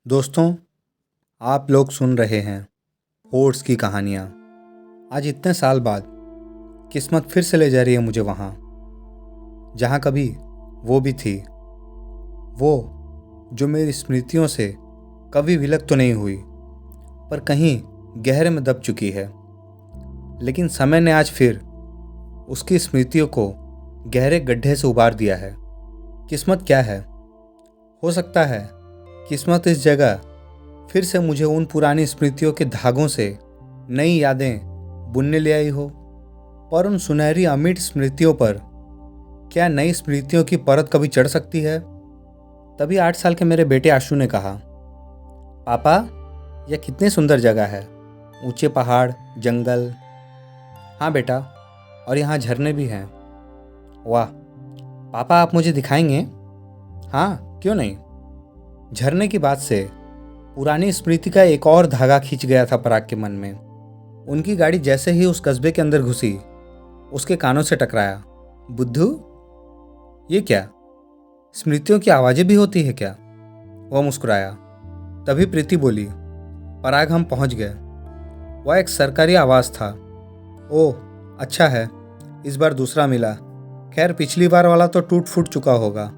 दोस्तों, आप लोग सुन रहे हैं होर्स की कहानियाँ। आज इतने साल बाद किस्मत फिर से ले जा रही है मुझे वहाँ जहाँ कभी वो भी थी, वो जो मेरी स्मृतियों से कभी विलक तो नहीं हुई पर कहीं गहरे में दब चुकी है। लेकिन समय ने आज फिर उसकी स्मृतियों को गहरे गड्ढे से उबार दिया है। किस्मत क्या है? हो सकता है किस्मत इस जगह फिर से मुझे उन पुरानी स्मृतियों के धागों से नई यादें बुनने ले आई हो। पर उन सुनहरी अमिट स्मृतियों पर क्या नई स्मृतियों की परत कभी चढ़ सकती है? तभी 8 साल के मेरे बेटे आशु ने कहा, पापा, यह कितनी सुंदर जगह है, ऊंचे पहाड़, जंगल। हाँ बेटा, और यहाँ झरने भी हैं। वाह पापा, आप मुझे दिखाएंगे? हाँ, क्यों नहीं। झरने की बात से पुरानी स्मृति का एक और धागा खींच गया था पराग के मन में। उनकी गाड़ी जैसे ही उस कस्बे के अंदर घुसी, उसके कानों से टकराया, बुद्धू, ये क्या? स्मृतियों की आवाजें भी होती है क्या? वह मुस्कुराया। तभी प्रीति बोली, पराग, हम पहुंच गए। वह एक सरकारी आवाज था। ओह, अच्छा है, इस बार दूसरा मिला। खैर, पिछली बार वाला तो टूट फूट चुका होगा।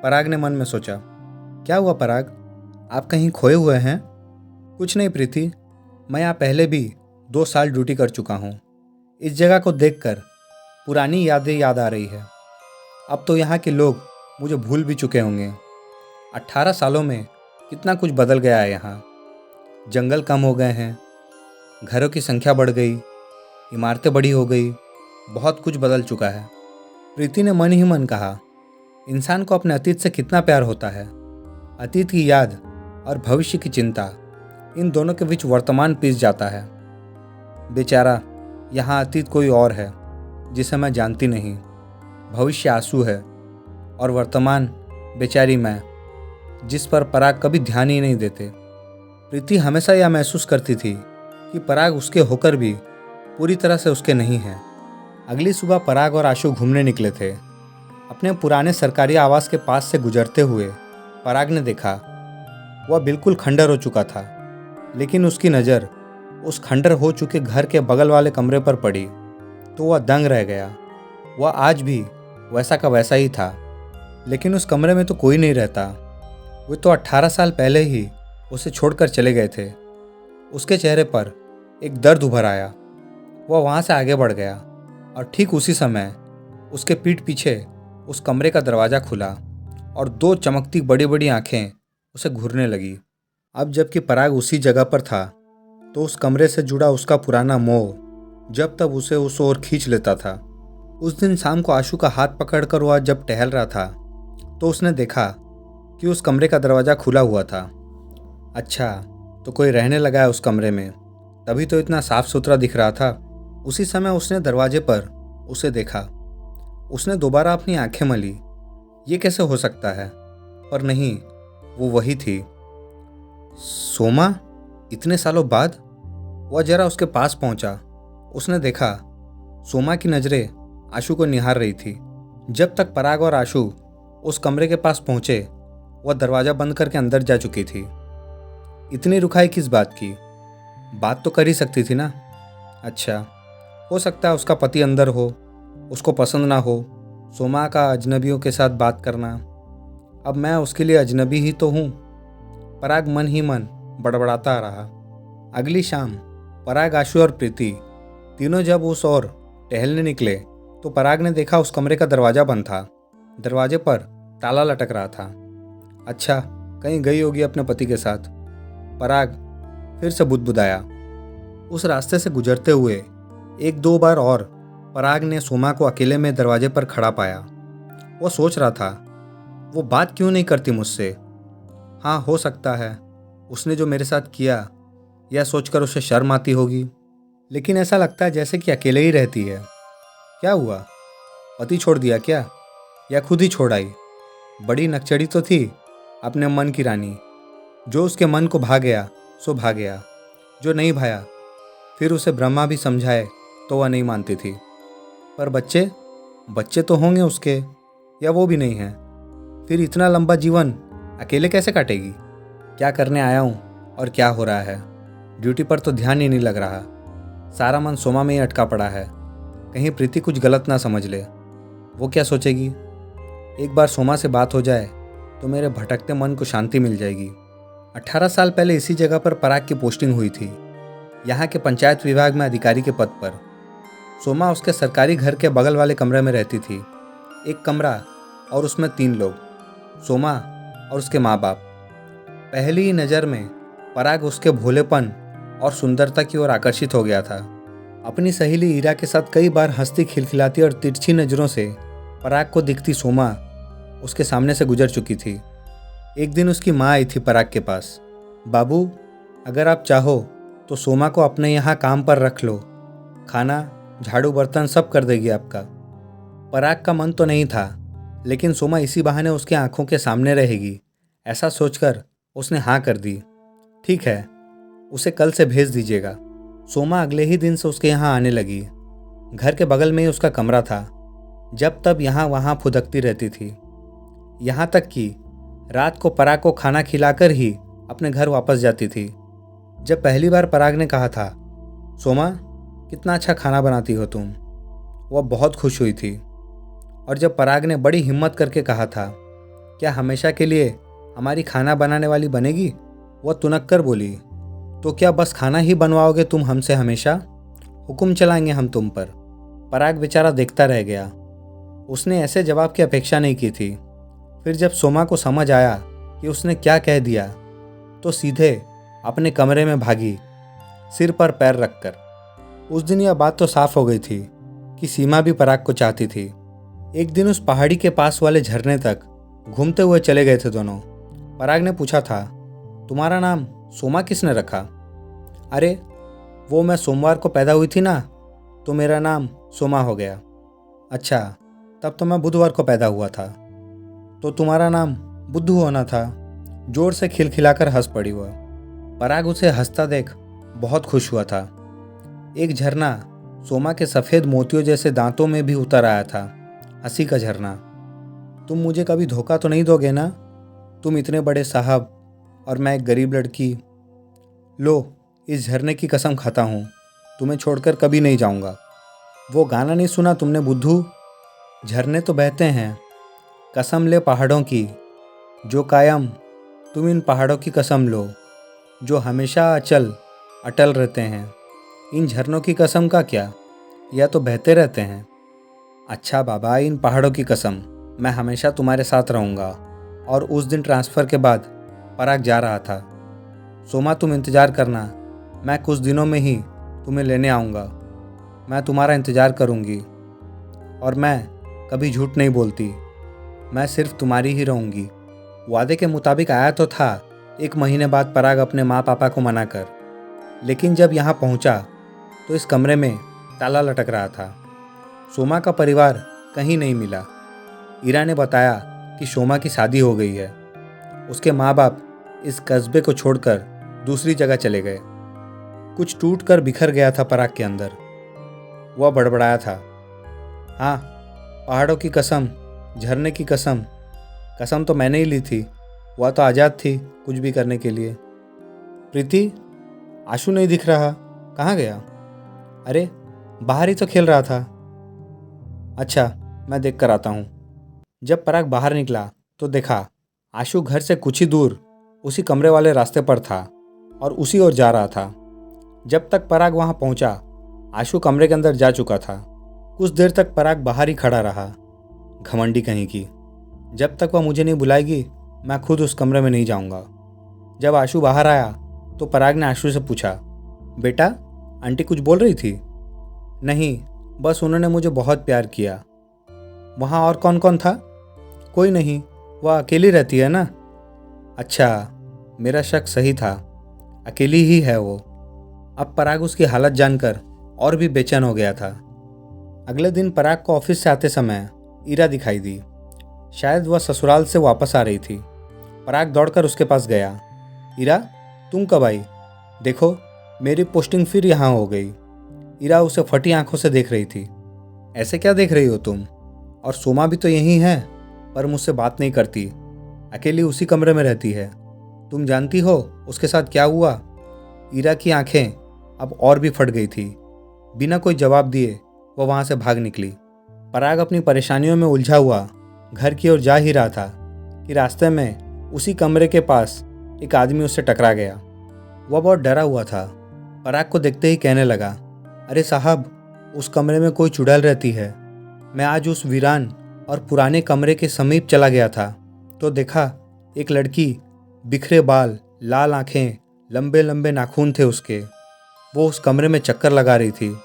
पराग ने मन में सोचा। क्या हुआ पराग, आप कहीं खोए हुए हैं? कुछ नहीं प्रीति, मैं यहाँ पहले भी 2 साल ड्यूटी कर चुका हूँ। इस जगह को देखकर पुरानी यादें याद आ रही है। अब तो यहाँ के लोग मुझे भूल भी चुके होंगे। 18 सालों में कितना कुछ बदल गया है यहाँ। जंगल कम हो गए हैं, घरों की संख्या बढ़ गई, इमारतें बड़ी हो गई, बहुत कुछ बदल चुका है। प्रीति ने मन ही मन कहा, इंसान को अपने अतीत से कितना प्यार होता है। अतीत की याद और भविष्य की चिंता, इन दोनों के बीच वर्तमान पिस जाता है। बेचारा, यहाँ अतीत कोई और है जिसे मैं जानती नहीं, भविष्य आंसू है, और वर्तमान बेचारी मैं, जिस पर पराग कभी ध्यान ही नहीं देते। प्रीति हमेशा यह महसूस करती थी कि पराग उसके होकर भी पूरी तरह से उसके नहीं हैं। अगली सुबह पराग और आशु घूमने निकले थे। अपने पुराने सरकारी आवास के पास से गुजरते हुए पराग ने देखा, वह बिल्कुल खंडर हो चुका था। लेकिन उसकी नज़र उस खंडर हो चुके घर के बगल वाले कमरे पर पड़ी तो वह दंग रह गया। वह आज भी वैसा का वैसा ही था, लेकिन उस कमरे में तो कोई नहीं रहता। वे तो 18 साल पहले ही उसे छोड़कर चले गए थे। उसके चेहरे पर एक दर्द उभर आया। वह वहाँ से आगे बढ़ गया और ठीक उसी समय उसके पीठ पीछे उस कमरे का दरवाज़ा खुला और 2 चमकती बड़ी बड़ी आंखें उसे घूरने लगी। अब जबकि पराग उसी जगह पर था तो उस कमरे से जुड़ा उसका पुराना मोह जब तब उसे उस ओर खींच लेता था। उस दिन शाम को आशु का हाथ पकड़कर वह जब टहल रहा था तो उसने देखा कि उस कमरे का दरवाज़ा खुला हुआ था। अच्छा, तो कोई रहने लगा है उस कमरे में, तभी तो इतना साफ सुथरा दिख रहा था। उसी समय उसने दरवाजे पर उसे देखा। उसने दोबारा अपनी आंखें मली। ये कैसे हो सकता है? पर नहीं, वो वही थी, सोमा। इतने सालों बाद वह जरा उसके पास पहुंचा। उसने देखा सोमा की नज़रें आशु को निहार रही थी। जब तक पराग और आशु उस कमरे के पास पहुंचे, वह दरवाज़ा बंद करके अंदर जा चुकी थी। इतनी रुखाई किस बात की? बात तो कर ही सकती थी ना। अच्छा, हो सकता है उसका पति अंदर हो, उसको पसंद ना हो सोमा का अजनबियों के साथ बात करना। अब मैं उसके लिए अजनबी ही तो हूँ। पराग मन ही मन बड़बड़ाता रहा। अगली शाम पराग, आशु और प्रीति तीनों जब उस ओर टहलने निकले तो पराग ने देखा उस कमरे का दरवाज़ा बंद था। दरवाजे पर ताला लटक रहा था। अच्छा, कहीं गई होगी अपने पति के साथ, पराग फिर से बुदबुदाया। उस रास्ते से गुजरते हुए 1-2 बार और पराग ने सोमा को अकेले में दरवाजे पर खड़ा पाया। वो सोच रहा था, वो बात क्यों नहीं करती मुझसे? हाँ, हो सकता है उसने जो मेरे साथ किया यह सोचकर उसे शर्म आती होगी, लेकिन ऐसा लगता है जैसे कि अकेले ही रहती है। क्या हुआ, पति छोड़ दिया क्या, या खुद ही छोड़ आई? बड़ी नकचड़ी तो थी अपने मन की रानी। जो उसके मन को भा गया सो भा गया, जो नहीं भाया फिर उसे ब्रह्मा भी समझाए तो वह नहीं मानती थी। पर बच्चे तो होंगे उसके, या वो भी नहीं हैं? फिर इतना लंबा जीवन अकेले कैसे काटेगी? क्या करने आया हूँ और क्या हो रहा है। ड्यूटी पर तो ध्यान ही नहीं लग रहा। सारा मन सोमा में ही अटका पड़ा है। कहीं प्रीति कुछ गलत ना समझ ले। वो क्या सोचेगी। एक बार सोमा से बात हो जाए तो मेरे भटकते मन को शांति मिल जाएगी। 18 साल पहले इसी जगह पर पराग की पोस्टिंग हुई थी, यहाँ के पंचायत विभाग में अधिकारी के पद पर। सोमा उसके सरकारी घर के बगल वाले कमरे में रहती थी। एक कमरा और उसमें 3 लोग, सोमा और उसके माँ बाप। पहली ही नज़र में पराग उसके भोलेपन और सुंदरता की ओर आकर्षित हो गया था। अपनी सहेली ईरा के साथ कई बार हंसती खिलखिलाती और तिरछी नज़रों से पराग को दिखती सोमा उसके सामने से गुजर चुकी थी। एक दिन उसकी माँ आई थी पराग के पास। बाबू, अगर आप चाहो तो सोमा को अपने यहाँ काम पर रख लो, खाना झाड़ू बर्तन सब कर देगी आपका। पराग का मन तो नहीं था, लेकिन सोमा इसी बहाने उसकी आंखों के सामने रहेगी, ऐसा सोचकर उसने हाँ कर दी। ठीक है, उसे कल से भेज दीजिएगा। सोमा अगले ही दिन से उसके यहाँ आने लगी। घर के बगल में ही उसका कमरा था। जब तब यहाँ वहाँ फुदकती रहती थी। यहाँ तक कि रात को पराग को खाना खिलाकर ही अपने घर वापस जाती थी। जब पहली बार पराग ने कहा था, सोमा कितना अच्छा खाना बनाती हो तुम, वह बहुत खुश हुई थी। और जब पराग ने बड़ी हिम्मत करके कहा था, क्या हमेशा के लिए हमारी खाना बनाने वाली बनेगी, वह तुनक कर बोली, तो क्या बस खाना ही बनवाओगे तुम हमसे हमेशा? हुक्म चलाएंगे हम तुम पर। पराग बेचारा देखता रह गया। उसने ऐसे जवाब की अपेक्षा नहीं की थी। फिर जब सोमा को समझ आया कि उसने क्या कह दिया, तो सीधे अपने कमरे में भागी, सिर पर पैर रखकर। उस दिन यह बात तो साफ हो गई थी कि सीमा भी पराग को चाहती थी। एक दिन उस पहाड़ी के पास वाले झरने तक घूमते हुए चले गए थे दोनों। पराग ने पूछा था, तुम्हारा नाम सोमा किसने रखा? अरे वो मैं सोमवार को पैदा हुई थी ना, तो मेरा नाम सोमा हो गया। अच्छा, तब तो मैं बुधवार को पैदा हुआ था, तो तुम्हारा नाम बुद्धू होना था। जोर से खिलखिलाकर हंस पड़ी वह। पराग उसे हंसता देख बहुत खुश हुआ था। एक झरना सोमा के सफ़ेद मोतियों जैसे दांतों में भी उतर आया था, हंसी का झरना। तुम मुझे कभी धोखा तो नहीं दोगे ना? तुम इतने बड़े साहब और मैं एक गरीब लड़की। लो, इस झरने की कसम खाता हूँ, तुम्हें छोड़कर कभी नहीं जाऊँगा। वो गाना नहीं सुना तुमने बुद्धू? झरने तो बहते हैं, कसम ले पहाड़ों की, जो कायम तुम इन पहाड़ों की कसम लो, जो हमेशा अटल रहते हैं। इन झरनों की कसम का क्या, यह तो बहते रहते हैं। अच्छा बाबा, इन पहाड़ों की कसम, मैं हमेशा तुम्हारे साथ रहूँगा। और उस दिन ट्रांसफ़र के बाद पराग जा रहा था। सोमा तुम इंतज़ार करना, मैं कुछ दिनों में ही तुम्हें लेने आऊँगा। मैं तुम्हारा इंतज़ार करूँगी और मैं कभी झूठ नहीं बोलती, मैं सिर्फ तुम्हारी ही रहूँगी। वादे के मुताबिक आया तो था 1 महीने बाद पराग अपने माँ पापा को मनाकर, लेकिन जब यहाँ पहुँचा तो इस कमरे में ताला लटक रहा था। सोमा का परिवार कहीं नहीं मिला। ईरा ने बताया कि सोमा की शादी हो गई है। उसके माँ बाप इस कस्बे को छोड़कर दूसरी जगह चले गए। कुछ टूट कर बिखर गया था पराग के अंदर। वह बड़बड़ाया था, हाँ, पहाड़ों की कसम, झरने की कसम, कसम तो मैंने ही ली थी। वह तो आज़ाद थी कुछ भी करने के लिए। प्रीति, आशु नहीं दिख रहा, कहाँ गया? अरे बाहर ही तो खेल रहा था। अच्छा, मैं देख कर आता हूँ। जब पराग बाहर निकला तो देखा आशु घर से कुछ ही दूर उसी कमरे वाले रास्ते पर था और उसी ओर जा रहा था। जब तक पराग वहाँ पहुँचा, आशु कमरे के अंदर जा चुका था। कुछ देर तक पराग बाहर ही खड़ा रहा, घमंडी कहीं की। जब तक वह मुझे नहीं बुलाएगी मैं खुद उस कमरे में नहीं जाऊँगा। जब आशु बाहर आया तो पराग ने आशु से पूछा, बेटा, आंटी कुछ बोल रही थी? नहीं, बस उन्होंने मुझे बहुत प्यार किया। वहाँ और कौन कौन था? कोई नहीं, वह अकेली रहती है ना? अच्छा, मेरा शक सही था, अकेली ही है वो। अब पराग उसकी हालत जानकर और भी बेचैन हो गया था। अगले दिन पराग को ऑफिस से आते समय ईरा दिखाई दी। शायद वह ससुराल से वापस आ रही थी। पराग दौड़कर उसके पास गया। ईरा, तुम कब आई? देखो, मेरी पोस्टिंग फिर यहाँ हो गई। ईरा उसे फटी आंखों से देख रही थी। ऐसे क्या देख रही हो तुम? और सोमा भी तो यहीं है, पर मुझसे बात नहीं करती, अकेली उसी कमरे में रहती है। तुम जानती हो उसके साथ क्या हुआ? ईरा की आंखें अब और भी फट गई थी। बिना कोई जवाब दिए वह वहां से भाग निकली। पराग अपनी परेशानियों में उलझा हुआ घर की ओर जा ही रहा था कि रास्ते में उसी कमरे के पास एक आदमी उससे टकरा गया। वह बहुत डरा हुआ था। पराग को देखते ही कहने लगा, अरे साहब, उस कमरे में कोई चुड़ैल रहती है। मैं आज उस वीरान और पुराने कमरे के समीप चला गया था तो देखा एक लड़की, बिखरे बाल, लाल आंखें, लंबे लंबे नाखून थे उसके। वो उस कमरे में चक्कर लगा रही थी।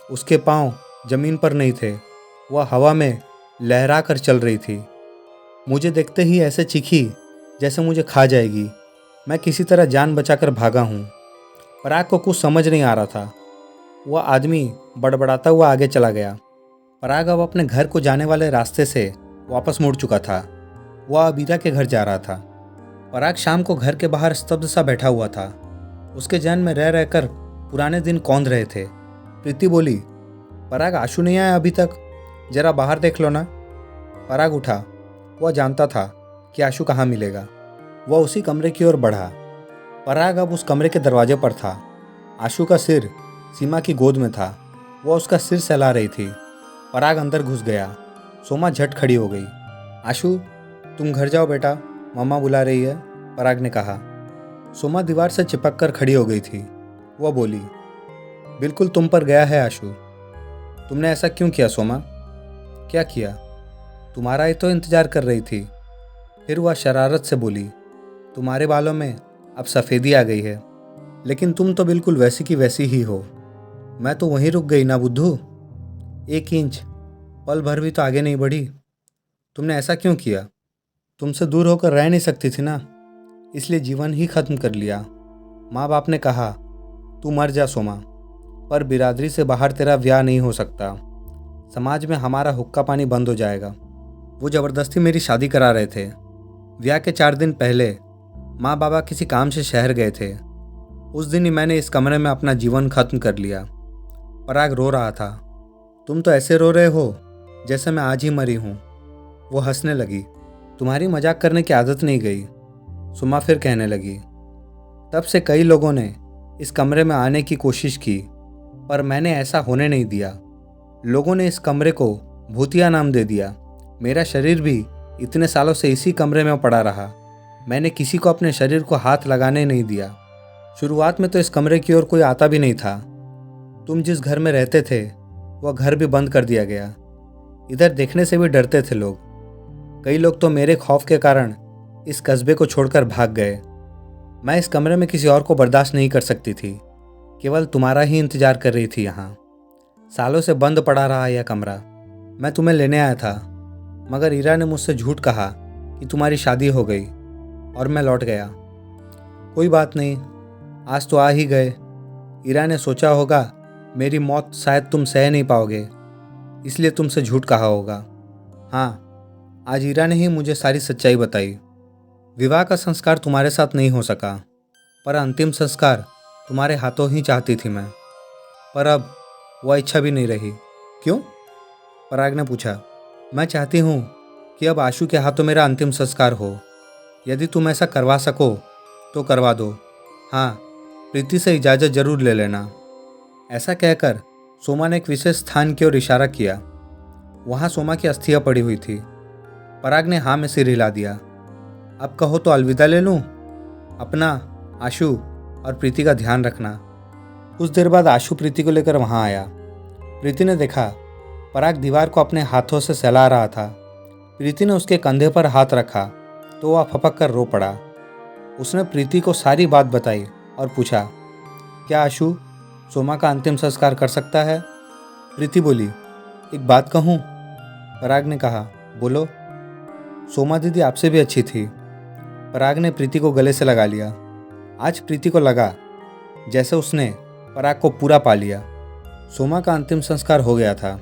उसके पांव जमीन पर नहीं थे, वह हवा में लहरा कर चल रही थी। मुझे देखते ही ऐसे चीखी जैसे मुझे खा जाएगी। मैं किसी तरह जान बचाकर भागा हूँ। पराग को कुछ समझ नहीं आ रहा था। वह आदमी बड़बड़ाता हुआ आगे चला गया। पराग अब अपने घर को जाने वाले रास्ते से वापस मुड़ चुका था। वह अब ईरा के घर जा रहा था। पराग शाम को घर के बाहर स्तब्ध सा बैठा हुआ था। उसके जहन में रह रहकर पुराने दिन कौंध रहे थे। प्रीति बोली, पराग, आशु नहीं आया अभी तक? जरा बाहर देख लो ना। पराग उठा। वह जानता था कि आशु कहाँ मिलेगा। वह उसी कमरे की ओर बढ़ा। पराग अब उस कमरे के दरवाजे पर था। आशु का सिर सीमा की गोद में था। वह उसका सिर सहला रही थी। पराग अंदर घुस गया। सोमा झट खड़ी हो गई। आशु, तुम घर जाओ बेटा, मम्मा बुला रही है, पराग ने कहा। सोमा दीवार से चिपक कर खड़ी हो गई थी। वह बोली, बिल्कुल तुम पर गया है आशु। तुमने ऐसा क्यों किया सोमा? क्या किया? तुम्हारा ही तो इंतजार कर रही थी। फिर वह शरारत से बोली, तुम्हारे बालों में अब सफ़ेदी आ गई है, लेकिन तुम तो बिल्कुल वैसी की वैसी ही हो। मैं तो वहीं रुक गई ना बुद्धू। 1 इंच पल भर भी तो आगे नहीं बढ़ी। तुमने ऐसा क्यों किया? तुमसे दूर होकर रह नहीं सकती थी ना, इसलिए जीवन ही खत्म कर लिया। माँ बाप ने कहा तू मर जा सोमा, पर बिरादरी से बाहर तेरा ब्याह नहीं हो सकता। समाज में हमारा हुक्का पानी बंद हो जाएगा। वो ज़बरदस्ती मेरी शादी करा रहे थे। ब्याह के 4 दिन पहले माँ बाबा किसी काम से शहर गए थे। उस दिन ही मैंने इस कमरे में अपना जीवन खत्म कर लिया। पराग रो रहा था। तुम तो ऐसे रो रहे हो जैसे मैं आज ही मरी हूँ। वो हंसने लगी। तुम्हारी मजाक करने की आदत नहीं गई। सुमा फिर कहने लगी, तब से कई लोगों ने इस कमरे में आने की कोशिश की, पर मैंने ऐसा होने नहीं दिया। लोगों ने इस कमरे को भूतिया नाम दे दिया। मेरा शरीर भी इतने सालों से इसी कमरे में पड़ा रहा। मैंने किसी को अपने शरीर को हाथ लगाने नहीं दिया। शुरुआत में तो इस कमरे की ओर कोई आता भी नहीं था। तुम जिस घर में रहते थे वह घर भी बंद कर दिया गया। इधर देखने से भी डरते थे लोग। कई लोग तो मेरे खौफ के कारण इस कस्बे को छोड़कर भाग गए। मैं इस कमरे में किसी और को बर्दाश्त नहीं कर सकती थी। केवल तुम्हारा ही इंतजार कर रही थी। यहाँ सालों से बंद पड़ा रहा यह कमरा। मैं तुम्हें लेने आया था, मगर ईरा ने मुझसे झूठ कहा कि तुम्हारी शादी हो गई और मैं लौट गया। कोई बात नहीं, आज तो आ ही गए। ईरा ने सोचा होगा मेरी मौत शायद तुम सह नहीं पाओगे, इसलिए तुमसे झूठ कहा होगा। हाँ, आज ईरा ने ही मुझे सारी सच्चाई बताई। विवाह का संस्कार तुम्हारे साथ नहीं हो सका, पर अंतिम संस्कार तुम्हारे हाथों ही चाहती थी मैं। पर अब वह इच्छा भी नहीं रही। क्यों? पराग ने पूछा। मैं चाहती हूँ कि अब आशु के हाथों मेरा अंतिम संस्कार हो। यदि तुम ऐसा करवा सको तो करवा दो। हाँ, प्रीति से इजाज़त जरूर ले लेना। ऐसा कहकर सोमा ने एक विशेष स्थान की ओर इशारा किया। वहाँ सोमा की अस्थियाँ पड़ी हुई थी। पराग ने हाँ में सिर हिला दिया। अब कहो तो अलविदा ले लूँ? अपना, आशु और प्रीति का ध्यान रखना। कुछ देर बाद आशु प्रीति को लेकर वहाँ आया। प्रीति ने देखा पराग दीवार को अपने हाथों से सहला रहा था। प्रीति ने उसके कंधे पर हाथ रखा तो वह फपक कर रो पड़ा। उसने प्रीति को सारी बात बताई और पूछा, क्या आशु सोमा का अंतिम संस्कार कर सकता है? प्रीति बोली, एक बात कहूँ? पराग ने कहा, बोलो। सोमा दीदी आपसे भी अच्छी थी। पराग ने प्रीति को गले से लगा लिया। आज प्रीति को लगा जैसे उसने पराग को पूरा पा लिया। सोमा का अंतिम संस्कार हो गया था।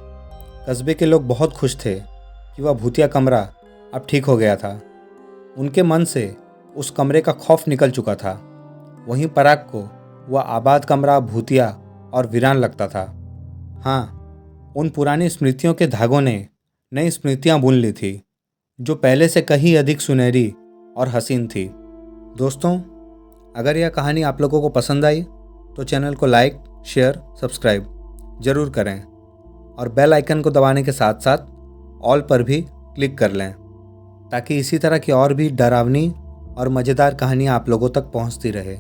कस्बे के लोग बहुत खुश थे कि वह भूतिया कमरा अब ठीक हो गया था। उनके मन से उस कमरे का खौफ निकल चुका था। वहीं पराग को वह आबाद कमरा भूतिया और वीरान लगता था। हाँ, उन पुरानी स्मृतियों के धागों ने नई स्मृतियां बुन ली थी, जो पहले से कहीं अधिक सुनहरी और हसीन थी। दोस्तों, अगर यह कहानी आप लोगों को पसंद आई तो चैनल को लाइक, शेयर, सब्सक्राइब ज़रूर करें और बेल आइकन को दबाने के साथ साथ ऑल पर भी क्लिक कर लें ताकि इसी तरह की और भी डरावनी और मज़ेदार कहानियाँ आप लोगों तक पहुँचती रहे।